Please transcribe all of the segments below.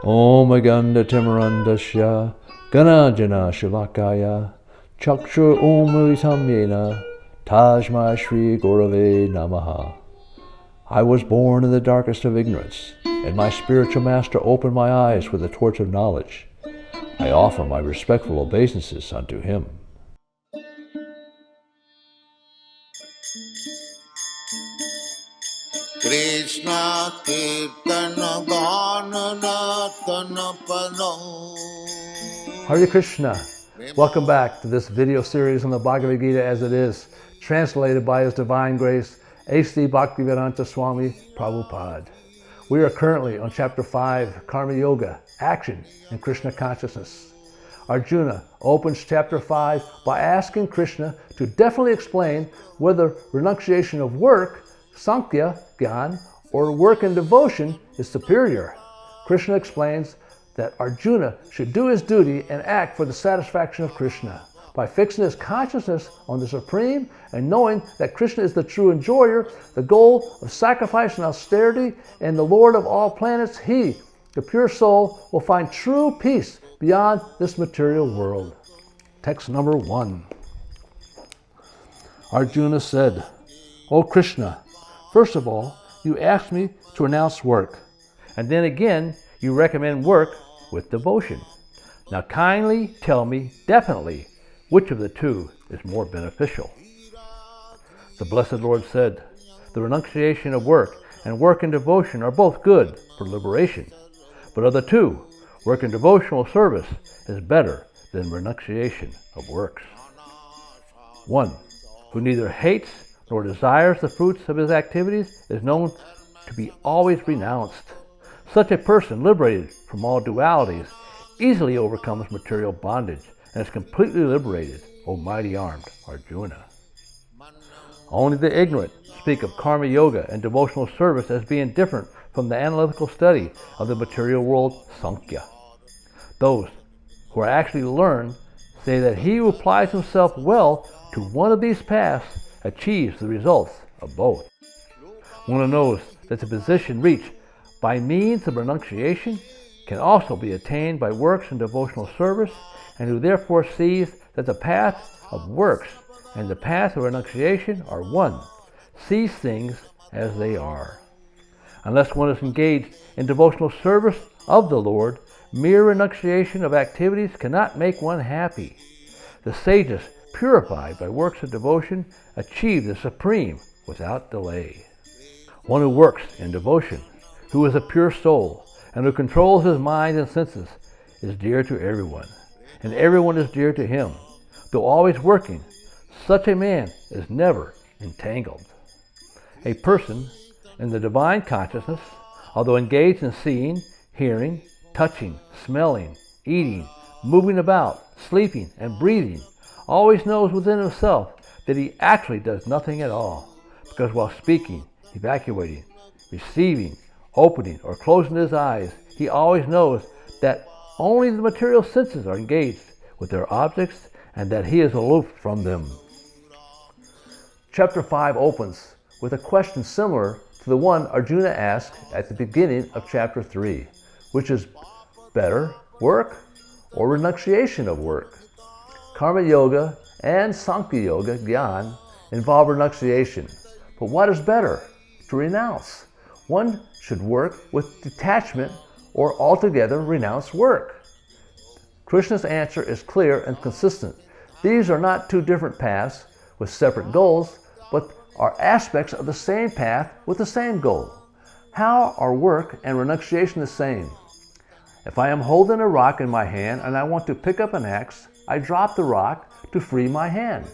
Om Aganda Timarandasya Ganajana Shivakaya Chakshur Umrisamyena Tajma Shri Gurave Namaha. I was born in the darkest of ignorance, and my spiritual master opened my eyes with the torch of knowledge. I offer my respectful obeisances unto him. Krishna Kirtana Ganana Tanapano. Hare Krishna. Welcome back to this video series on the Bhagavad Gita as it is, translated by His Divine Grace, A.C. Bhaktivedanta Swami Prabhupada. We are currently on Chapter 5, Karma Yoga, Action and Krishna Consciousness. Arjuna opens Chapter 5 by asking Krishna to definitely explain whether renunciation of work, Sankhya, Gyan, or work and devotion is superior. Krishna explains that Arjuna should do his duty and act for the satisfaction of Krishna. By fixing his consciousness on the Supreme and knowing that Krishna is the true enjoyer, the goal of sacrifice and austerity, and the Lord of all planets, he, the pure soul, will find true peace beyond this material world. Text number 1. Arjuna said, O Krishna, first of all, you asked me to renounce work, and then again you recommend work with devotion. Now kindly tell me definitely which of the two is more beneficial. The Blessed Lord said, the renunciation of work and work and devotion are both good for liberation, but of the two, work and devotional service is better than renunciation of works. One who neither hates nor desires the fruits of his activities is known to be always renounced. Such a person, liberated from all dualities, easily overcomes material bondage and is completely liberated, O mighty armed Arjuna. Only the ignorant speak of karma yoga and devotional service as being different from the analytical study of the material world, Sankhya. Those who are actually learned say that he who applies himself well to one of these paths achieves the results of both. One who knows that the position reached by means of renunciation can also be attained by works and devotional service, and who therefore sees that the path of works and the path of renunciation are one, sees things as they are. Unless one is engaged in devotional service of the Lord, mere renunciation of activities cannot make one happy. The sages, purified by works of devotion, achieve the supreme without delay. One who works in devotion, who is a pure soul, and who controls his mind and senses, is dear to everyone, and everyone is dear to him. Though always working, such a man is never entangled. A person in the divine consciousness, although engaged in seeing, hearing, touching, smelling, eating, moving about, sleeping, and breathing, always knows within himself that he actually does nothing at all, because while speaking, evacuating, receiving, opening, or closing his eyes, he always knows that only the material senses are engaged with their objects and that he is aloof from them. Chapter 5 opens with a question similar to the one Arjuna asked at the beginning of Chapter 3, which is better, work or renunciation of work? Karma Yoga and Sankhya Yoga, Gyan, involve renunciation. But what is better? To renounce. One should work with detachment or altogether renounce work. Krishna's answer is clear and consistent. These are not two different paths with separate goals, but are aspects of the same path with the same goal. How are work and renunciation the same? If I am holding a rock in my hand and I want to pick up an axe, I drop the rock to free my hand.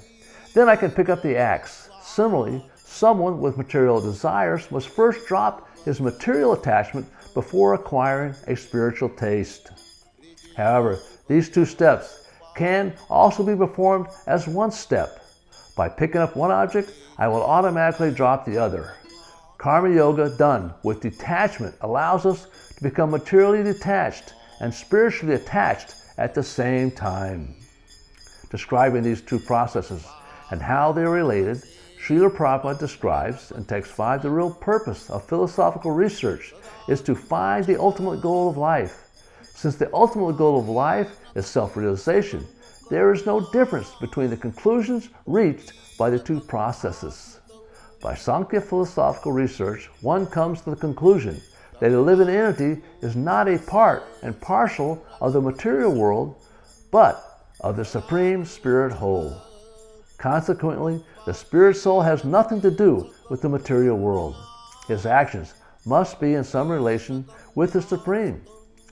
Then I can pick up the axe. Similarly, someone with material desires must first drop his material attachment before acquiring a spiritual taste. However, these two steps can also be performed as one step. By picking up one object, I will automatically drop the other. Karma Yoga done with detachment allows us to become materially detached and spiritually attached at the same time. Describing these two processes and how they are related, Srila Prabhupada describes in text 5 the real purpose of philosophical research is to find the ultimate goal of life. Since the ultimate goal of life is self-realization, there is no difference between the conclusions reached by the two processes. By Sankhya philosophical research, one comes to the conclusion that a living entity is not a part and parcel of the material world, but of the Supreme Spirit whole. Consequently, the Spirit Soul has nothing to do with the material world. His actions must be in some relation with the Supreme.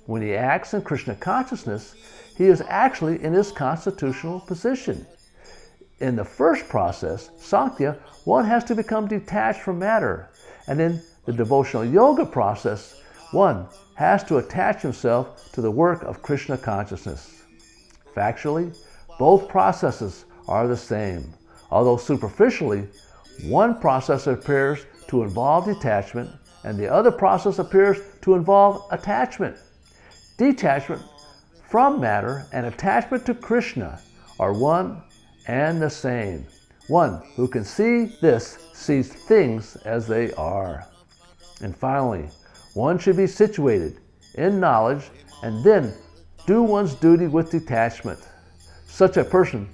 When he acts in Krishna consciousness, he is actually in his constitutional position. In the first process, Sankhya, one has to become detached from matter, and in the devotional yoga process, one has to attach himself to the work of Krishna consciousness. Factually, both processes are the same, although superficially, one process appears to involve detachment and the other process appears to involve attachment. Detachment from matter and attachment to Krishna are one and the same. One who can see this sees things as they are. And finally, one should be situated in knowledge and then do one's duty with detachment. Such a person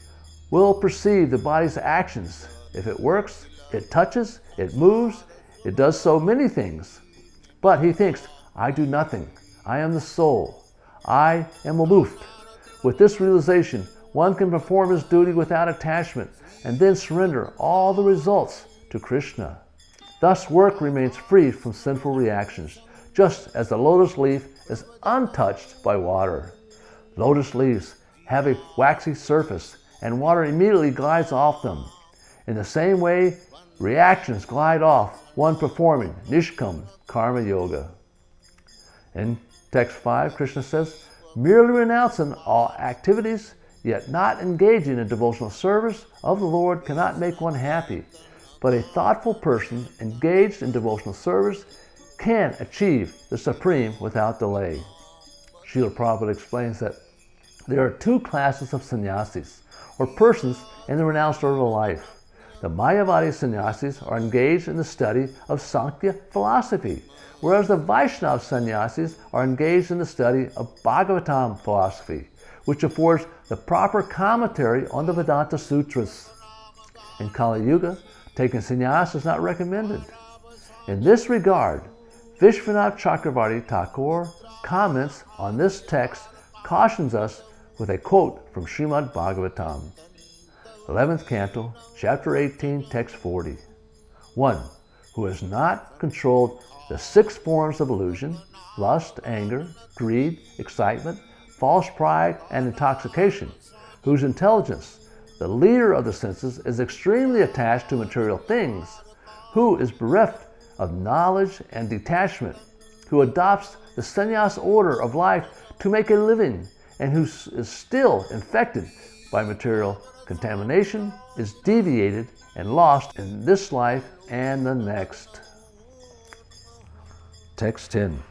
will perceive the body's actions. If it works, it touches, it moves, it does so many things. But he thinks, I do nothing. I am the soul. I am aloof. With this realization, one can perform his duty without attachment and then surrender all the results to Krishna. Thus, work remains free from sinful reactions, just as the lotus leaf is untouched by water. Lotus leaves have a waxy surface, and water immediately glides off them. In the same way, reactions glide off one performing Nishkam Karma Yoga. In text 5, Krishna says, merely renouncing all activities, yet not engaging in devotional service of the Lord cannot make one happy. But a thoughtful person engaged in devotional service can achieve the Supreme without delay. Srila Prabhupada explains that there are two classes of sannyasis, or persons in the renounced order of life. The Mayavadi sannyasis are engaged in the study of Sankhya philosophy, whereas the Vaishnava sannyasis are engaged in the study of Bhagavatam philosophy, which affords the proper commentary on the Vedanta Sutras. In Kali Yuga, taking sannyas is not recommended. In this regard, Vishwanath Chakravarti Thakur comments on this text, cautions us with a quote from Srimad Bhagavatam, 11th Canto, Chapter 18, Text 40. One who has not controlled the 6 forms of illusion, lust, anger, greed, excitement, false pride, and intoxication, whose intelligence, the leader of the senses, is extremely attached to material things, who is bereft of knowledge and detachment, who adopts the sannyas order of life to make a living, and who is still infected by material contamination, is deviated and lost in this life and the next. Text 10.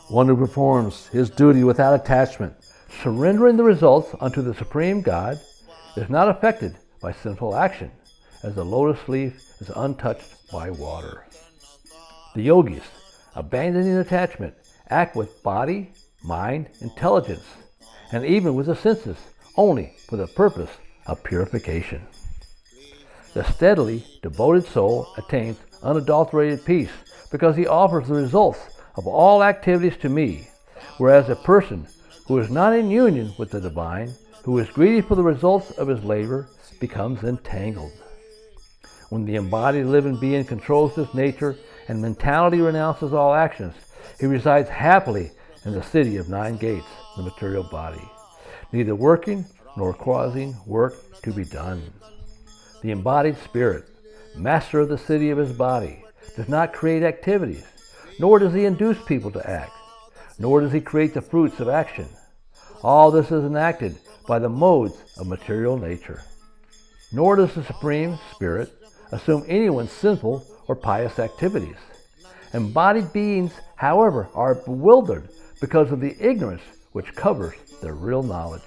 One who performs his duty without attachment, surrendering the results unto the Supreme God, is not affected by sinful action, as the lotus leaf is untouched by water. The yogis, abandoning attachment, act with body, mind, intelligence, and even with the senses, only for the purpose of purification. The steadily devoted soul attains unadulterated peace because he offers the results of all activities to me, whereas a person who is not in union with the divine, who is greedy for the results of his labor, becomes entangled. When the embodied living being controls his nature and mentality renounces all actions, he resides happily in the city of 9 gates, the material body, neither working nor causing work to be done. The embodied spirit, master of the city of his body, does not create activities, nor does he induce people to act, nor does he create the fruits of action. All this is enacted by the modes of material nature. Nor does the Supreme Spirit assume anyone's sinful or pious activities. Embodied beings, however, are bewildered because of the ignorance which covers their real knowledge.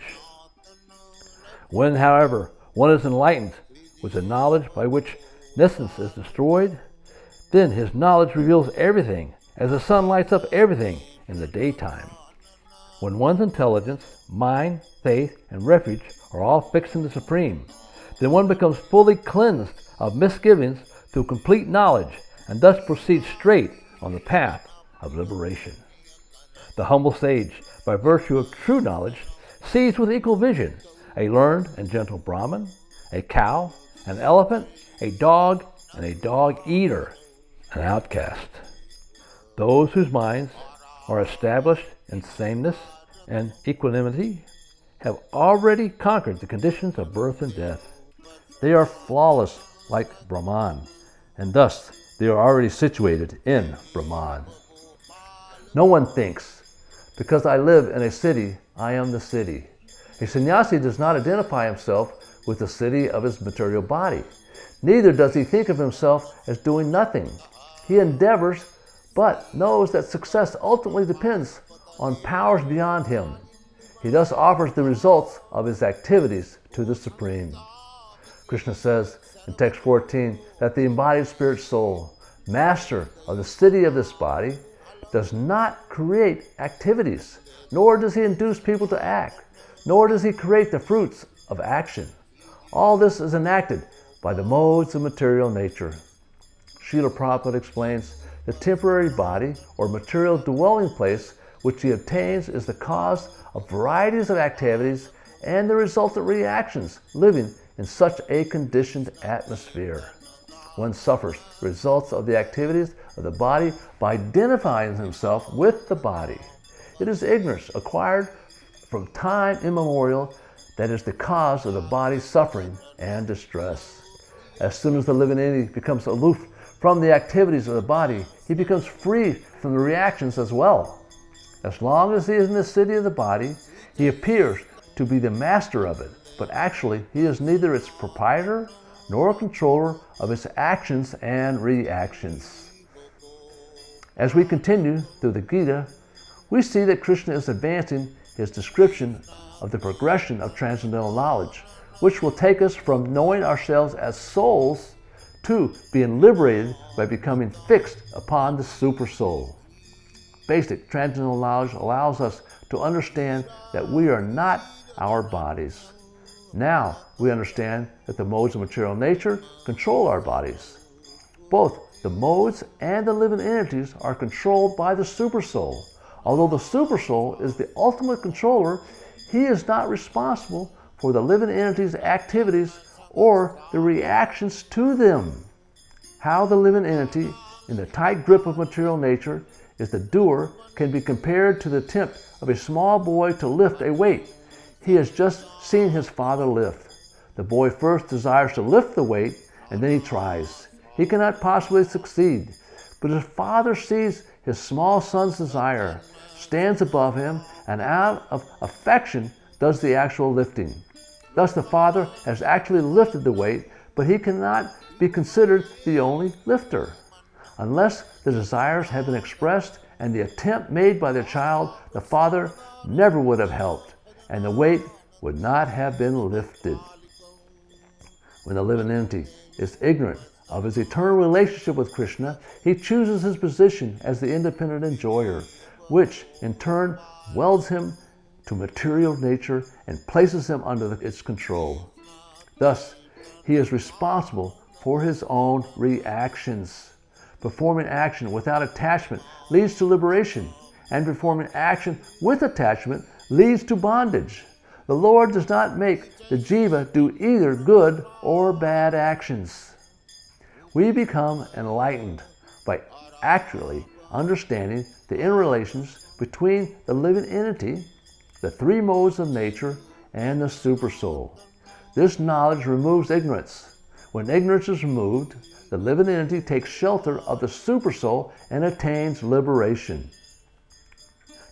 When, however, one is enlightened with the knowledge by which nescience is destroyed, then his knowledge reveals everything, as the sun lights up everything in the daytime. When one's intelligence, mind, faith, and refuge are all fixed in the Supreme, then one becomes fully cleansed of misgivings through complete knowledge and thus proceeds straight on the path of liberation. The humble sage, by virtue of true knowledge, sees with equal vision a learned and gentle Brahmin, a cow, an elephant, a dog, and a dog-eater, an outcast. Those whose minds are established in sameness and equanimity have already conquered the conditions of birth and death. They are flawless like Brahman, and thus they are already situated in Brahman. No one thinks, because I live in a city, I am the city. A sannyasi does not identify himself with the city of his material body. Neither does he think of himself as doing nothing. He endeavors, but knows that success ultimately depends on powers beyond him. He thus offers the results of his activities to the Supreme. Krishna says in text 14 that the embodied spirit soul, master of the city of this body, does not create activities, nor does he induce people to act, nor does he create the fruits of action. All this is enacted by the modes of material nature. Srila Prabhupada explains the temporary body or material dwelling place which he obtains is the cause of varieties of activities and the resultant reactions living in such a conditioned atmosphere. One suffers the results of the activities of the body by identifying himself with the body. It is ignorance acquired from time immemorial that is the cause of the body's suffering and distress. As soon as the living entity becomes aloof from the activities of the body, he becomes free from the reactions as well. As long as he is in the city of the body, he appears to be the master of it, but actually he is neither its proprietor nor controller of its actions and reactions. As we continue through the Gita, we see that Krishna is advancing his description of the progression of transcendental knowledge, which will take us from knowing ourselves as souls to being liberated by becoming fixed upon the super soul. Basic transcendental knowledge allows us to understand that we are not our bodies. Now we understand that the modes of material nature control our bodies. Both the modes and the living entities are controlled by the supersoul. Although the supersoul is the ultimate controller, he is not responsible for the living entity's activities or the reactions to them. How the living entity, in the tight grip of material nature, is the doer can be compared to the attempt of a small boy to lift a weight he has just seen his father lift. The boy first desires to lift the weight, and then he tries. He cannot possibly succeed, but his father sees his small son's desire, stands above him, and out of affection does the actual lifting. Thus the father has actually lifted the weight, but he cannot be considered the only lifter. Unless the desires have been expressed and the attempt made by the child, the father never would have helped, and the weight would not have been lifted. When the living entity is ignorant of his eternal relationship with Krishna, he chooses his position as the independent enjoyer, which in turn welds him to material nature and places him under its control. Thus, he is responsible for his own reactions. Performing action without attachment leads to liberation, and performing action with attachment leads to bondage. The Lord does not make the jiva do either good or bad actions. We become enlightened by accurately understanding the interrelations between the living entity, the three modes of nature, and the supersoul. This knowledge removes ignorance. When ignorance is removed, the living entity takes shelter of the supersoul and attains liberation.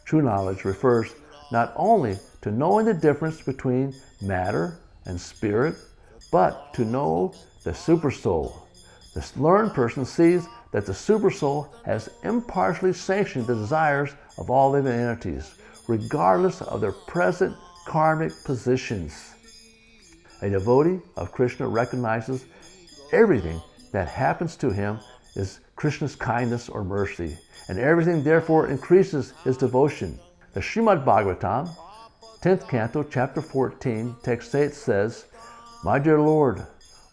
True knowledge refers not only to knowing the difference between matter and spirit, but to know the supersoul. The learned person sees that the supersoul has impartially sanctioned the desires of all living entities, regardless of their present karmic positions. A devotee of Krishna recognizes everything that happens to him is Krishna's kindness or mercy, and everything therefore increases his devotion. The Srimad Bhagavatam, 10th Canto, Chapter 14, Text 8 says, "My dear Lord,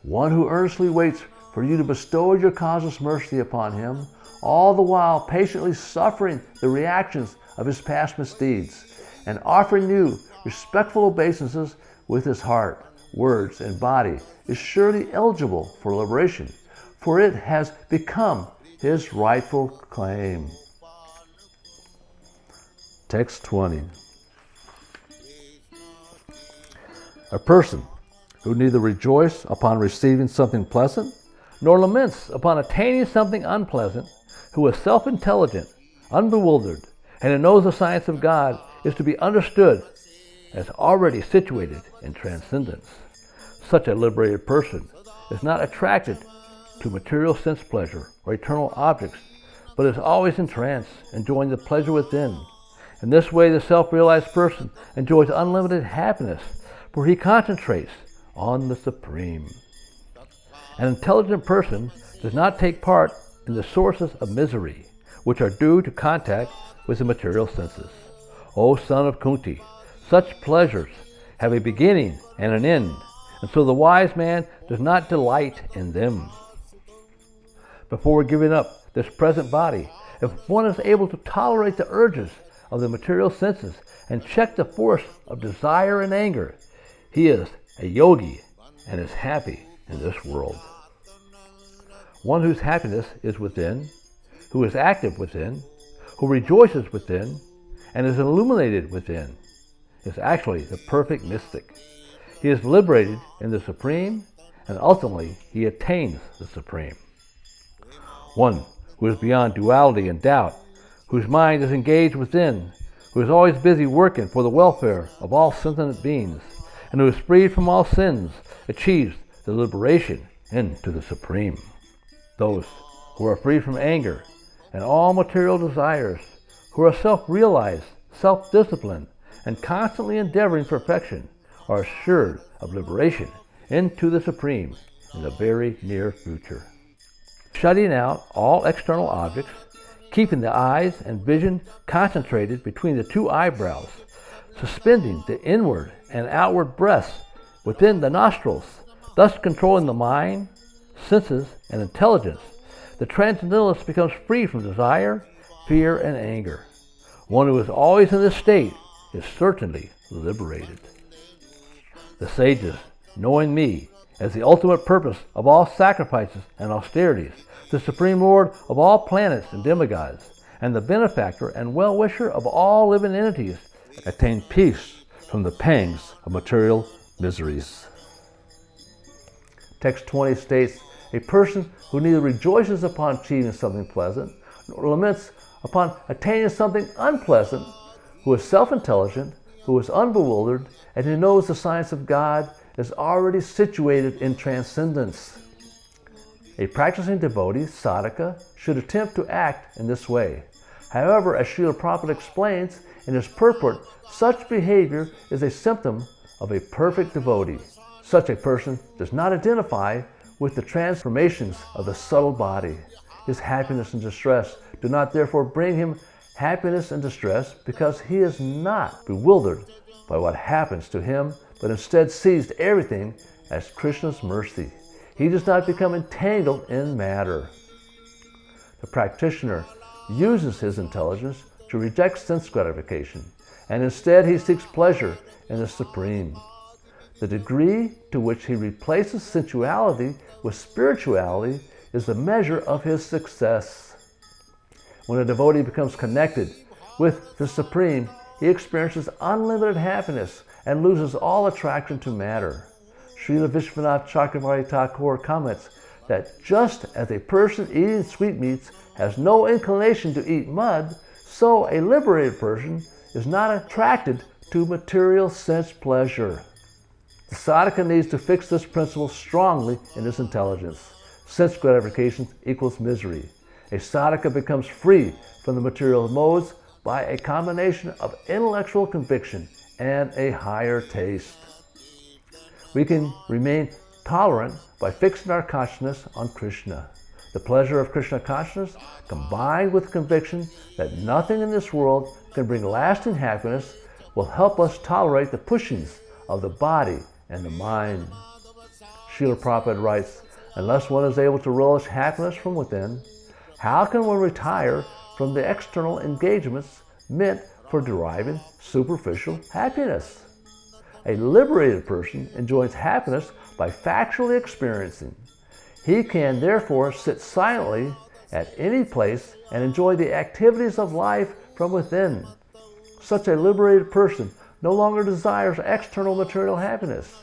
one who earnestly waits for you to bestow your causeless mercy upon him, all the while patiently suffering the reactions of his past misdeeds, and offering you respectful obeisances with his heart, words, and body, is surely eligible for liberation, for it has become his rightful claim." Text 20. A person who neither rejoices upon receiving something pleasant, nor laments upon attaining something unpleasant, who is self-intelligent, unbewildered, and who knows the science of God, is to be understood as already situated in transcendence. Such a liberated person is not attracted to material sense pleasure or eternal objects, but is always in trance, enjoying the pleasure within. In this way, the self-realized person enjoys unlimited happiness, for he concentrates on the Supreme. An intelligent person does not take part in the sources of misery, which are due to contact with the material senses. O son of Kunti, such pleasures have a beginning and an end, and so the wise man does not delight in them. Before giving up this present body, if one is able to tolerate the urges of the material senses and check the force of desire and anger, he is a yogi and is happy in this world. One whose happiness is within, who is active within, who rejoices within, and is illuminated within, is actually the perfect mystic. He is liberated in the Supreme, and ultimately he attains the Supreme. One who is beyond duality and doubt, whose mind is engaged within, who is always busy working for the welfare of all sentient beings, and who is freed from all sins, achieves the liberation into the Supreme. Those who are free from anger and all material desires, who are self-realized, self-disciplined, and constantly endeavoring perfection, are assured of liberation into the Supreme in the very near future. Shutting out all external objects, keeping the eyes and vision concentrated between the two eyebrows, suspending the inward and outward breaths within the nostrils, thus controlling the mind, senses, and intelligence, the transcendentalist becomes free from desire, fear, and anger. One who is always in this state is certainly liberated. The sages, knowing me as the ultimate purpose of all sacrifices and austerities, the Supreme Lord of all planets and demigods, and the benefactor and well-wisher of all living entities, attain peace from the pangs of material miseries. Text 20 states, "A person who neither rejoices upon achieving something pleasant, nor laments upon attaining something unpleasant, who is self-intelligent, who is unbewildered, and who knows the science of God, is already situated in transcendence." A practicing devotee, sadhaka, should attempt to act in this way. However, as Srila Prabhupada explains in his purport, such behavior is a symptom of a perfect devotee. Such a person does not identify with the transformations of the subtle body. His happiness and distress do not therefore bring him happiness and distress, because he is not bewildered by what happens to him, but instead sees everything as Krishna's mercy. He does not become entangled in matter. The practitioner uses his intelligence to reject sense gratification, and instead he seeks pleasure in the Supreme. The degree to which he replaces sensuality with spirituality is the measure of his success. When a devotee becomes connected with the Supreme, he experiences unlimited happiness and loses all attraction to matter. Srila Vishwanath Chakravarti Thakur comments that just as a person eating sweetmeats has no inclination to eat mud, so a liberated person is not attracted to material sense pleasure. The sadhaka needs to fix this principle strongly in his intelligence. Sense gratification equals misery. A sadhaka becomes free from the material modes by a combination of intellectual conviction and a higher taste. We can remain tolerant by fixing our consciousness on Krishna. The pleasure of Krishna consciousness, combined with the conviction that nothing in this world can bring lasting happiness, will help us tolerate the pushings of the body and the mind. Srila Prabhupada writes, unless one is able to relish happiness from within, how can one retire from the external engagements meant for deriving superficial happiness? A liberated person enjoys happiness by factually experiencing. He can therefore sit silently at any place and enjoy the activities of life from within. Such a liberated person no longer desires external material happiness.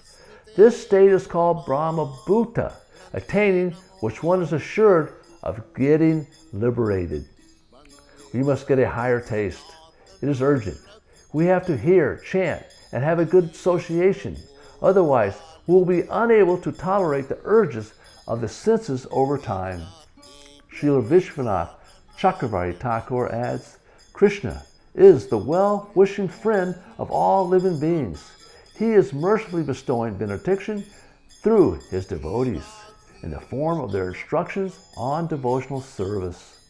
This state is called Brahma Bhuta, attaining which one is assured of getting liberated. We must get a higher taste. It is urgent. We have to hear, chant, and have a good association. Otherwise, we will be unable to tolerate the urges of the senses over time. Srila Vishwanath Chakravarti Thakur adds, Krishna is the well-wishing friend of all living beings. He is mercifully bestowing benediction through his devotees in the form of their instructions on devotional service.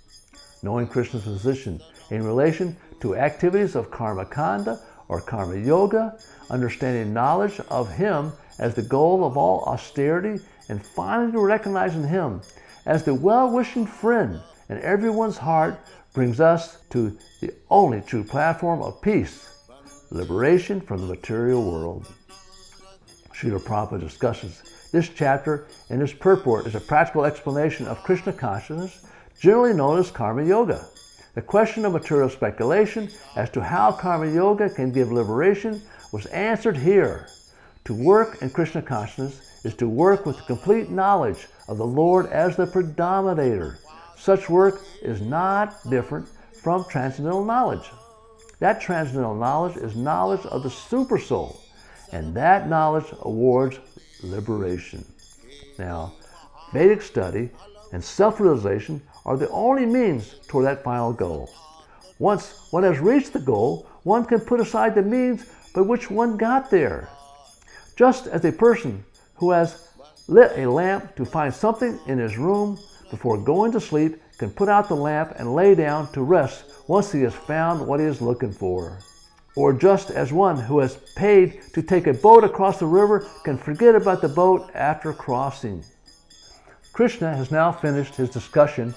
Knowing Krishna's position in relation to activities of karma kanda or karma yoga, understanding knowledge of him as the goal of all austerity, and finally recognizing him as the well-wishing friend in everyone's heart brings us to the only true platform of peace, liberation from the material world. Srila Prabhupada discusses this chapter in his purport as a practical explanation of Krishna consciousness, generally known as karma yoga. The question of material speculation as to how karma yoga can give liberation was answered here. To work in Krishna consciousness is to work with complete knowledge of the Lord as the predominator. Such work is not different from transcendental knowledge. That transcendental knowledge is knowledge of the Supersoul, and that knowledge awards liberation. Now, Vedic study and self-realization are the only means toward that final goal. Once one has reached the goal, one can put aside the means by which one got there. Just as a person who has lit a lamp to find something in his room before going to sleep can put out the lamp and lay down to rest once he has found what he is looking for. Or just as one who has paid to take a boat across the river can forget about the boat after crossing. Krishna has now finished his discussion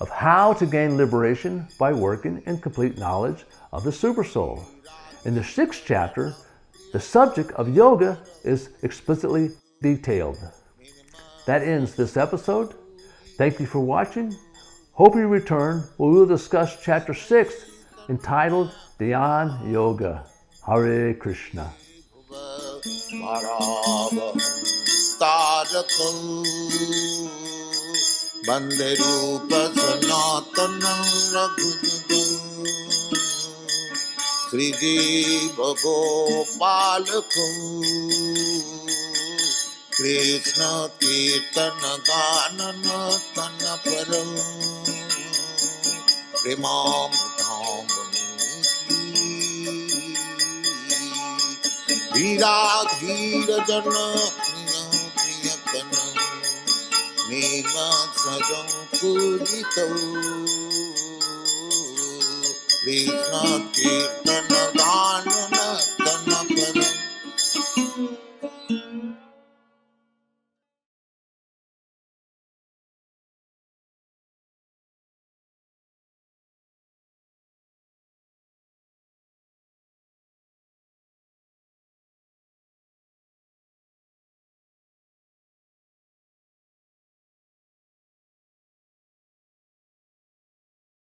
of how to gain liberation by working in complete knowledge of the Supersoul. In the 6th chapter, the subject of yoga is explicitly detailed. That ends this episode. Thank you for watching. Hope you return where we will discuss chapter 6 entitled Dhyan Yoga. Hare Krishna. Bande Rupa Sanatana Raghujagam Sri Jiva Gopalakam Krishna Kirtana Ganana Tana Param Premam Thambani Veera Dhira Jana Priya Kana Nima Sadam Pujito Krishna Kirtana Ganana Tana Param